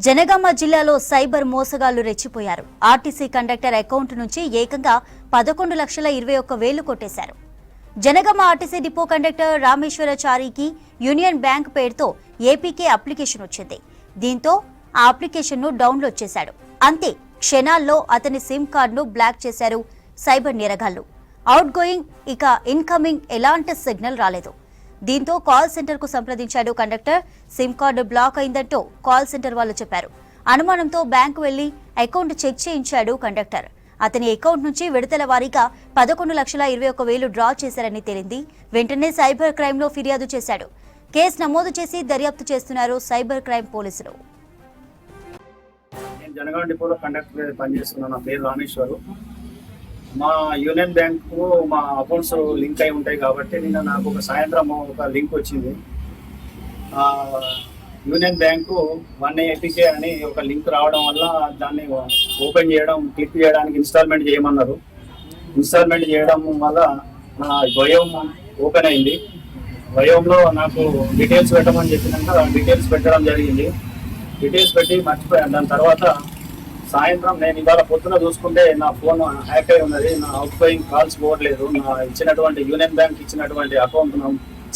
జనగామ జిల్లాలో సైబర్ మోసగాళ్లు రెచ్చిపోయారు. ఆర్టీసీ కండక్టర్ అకౌంట్ నుంచి ఏకంగా 11,21,000 కొట్టేశారు. జనగామ ఆర్టీసీ డిపో కండక్టర్ రామేశ్వరచారికి యూనియన్ బ్యాంక్ పేరుతో ఏపీకే అప్లికేషన్ వచ్చింది. దీంతో ఆ అప్లికేషన్ను డౌన్లోడ్ చేశాడు. అంతే క్షణాల్లో అతని సిమ్ కార్డును బ్లాక్ చేశారు సైబర్ నేరగాళ్లు. అవుట్ గోయింగ్ ఇక ఇన్కమింగ్ ఎలాంటి సిగ్నల్ రాలేదు. దీంతో కాల్ సెంటర్ కు సంప్రదించాడు కండక్టర్. సిమ్ కార్డు బ్లాక్ అయిందంటూ కాల్ సెంటర్ వాళ్ళు చెప్పారు. అనుమానంతో బ్యాంకు వెళ్లి అకౌంట్ చెక్ చేయించాడు కండక్టర్. అతని అకౌంట్ నుంచి విడతల వారీగా 11,21,000 డ్రా చేశారని తేలింది. వెంటనే సైబర్ క్రైమ్ లో ఫిర్యాదు చేశాడు. కేసు నమోదు చేసి దర్యాప్తు చేస్తున్నారు సైబర్ క్రైమ్ పోలీసులు. జనగామ డిపోలో కండక్టర్ పనిచేస్తున్నాను. నా పేరు రామేశ్వరు. మా యూనియన్ బ్యాంకు మా అకౌంట్స్ లింక్ అయి ఉంటాయి కాబట్టి నిన్న నాకు సాయంత్రం ఒక లింక్ వచ్చింది. యూనియన్ బ్యాంకు 1 ఏపీకే అని ఒక లింక్ రావడం వల్ల దాన్ని ఓపెన్ చేయడం, క్లిక్ చేయడానికి ఇన్స్టాల్మెంట్ చేయమన్నారు. ఇన్స్టాల్మెంట్ చేయడం వల్ల నా వయోం ఓపెన్ అయింది. వయోంలో నాకు డీటెయిల్స్ పెట్టమని చెప్పినాక డీటెయిల్స్ పెట్టడం జరిగింది. డీటెయిల్స్ పెట్టి మర్చిపోయాను. దాని తర్వాత సాయంత్రం నేను ఇవాళ పొద్దున చూసుకుంటే నా ఫోన్ హ్యాక్ అయి ఉన్నది. నా అవుట్ గోయింగ్ కాల్స్ పోవట్లేదు. నా ఇచ్చినటువంటి యూనియన్ బ్యాంక్ ఇచ్చినటువంటి అకౌంట్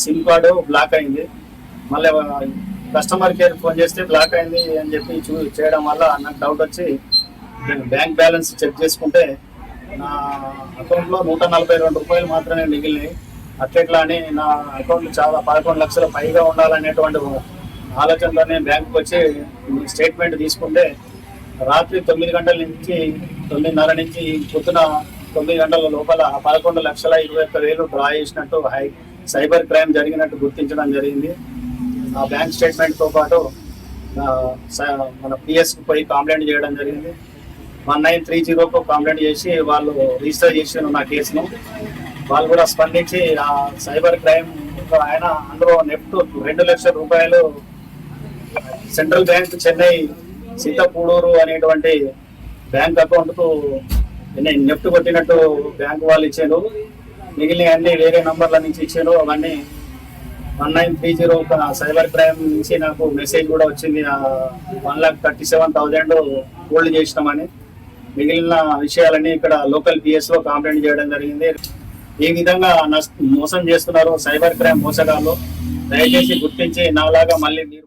సిమ్ కార్డు బ్లాక్ అయింది. మళ్ళీ కస్టమర్ కేర్ ఫోన్ చేస్తే బ్లాక్ అయింది అని చెప్పి చేయడం వల్ల నాకు డౌట్ వచ్చి బ్యాంక్ బ్యాలెన్స్ చెక్ చేసుకుంటే నా అకౌంట్లో 142 రూపాయలు మాత్రమే మిగిలినాయి. అట్లెట్లా అని నా అకౌంట్ చాలా 11 లక్షల పైగా ఉండాలనేటువంటి ఆలోచనలోనే బ్యాంకుకి వచ్చి స్టేట్మెంట్ తీసుకుంటే రాత్రి 9 గంటల నుంచి 9:30 నుంచి పొద్దున 9 గంటల లోపల 11,21,000 డ్రా చేసినట్టు సైబర్ క్రైమ్ జరిగినట్టు గుర్తించడం జరిగింది. ఆ బ్యాంక్ స్టేట్మెంట్తో పాటు మన పిఎస్కి పోయి కంప్లైంట్ చేయడం జరిగింది. 1930కు కంప్లైంట్ చేసి వాళ్ళు రిజిస్టర్ చేసిన నా కేసును వాళ్ళు కూడా స్పందించి ఆ సైబర్ క్రైమ్ ఆయన అందులో నెఫ్ట్ 2 లక్షల రూపాయలు సెంట్రల్ బ్యాంక్ చెన్నై సీతాపూడూరు అనేటువంటి బ్యాంక్ అకౌంట్కు నెఫ్ట్ కొట్టినట్టు బ్యాంక్ వాళ్ళు ఇచ్చారు. మిగిలిన అన్ని వేరే నంబర్ల నుంచి ఇచ్చారు. అవన్నీ 1930 సైబర్ క్రైమ్ నుంచి నాకు మెసేజ్ కూడా వచ్చింది. 1,37,000 హోల్డ్ చేసినామని. మిగిలిన విషయాలన్నీ ఇక్కడ లోకల్ పిఎస్లో కంప్లైంట్ చేయడం జరిగింది. ఈ విధంగా మోసం చేస్తున్నారు సైబర్ క్రైమ్ మోసగాళ్ళు. దయచేసి గుర్తించి నాలాగా మళ్ళీ మీరు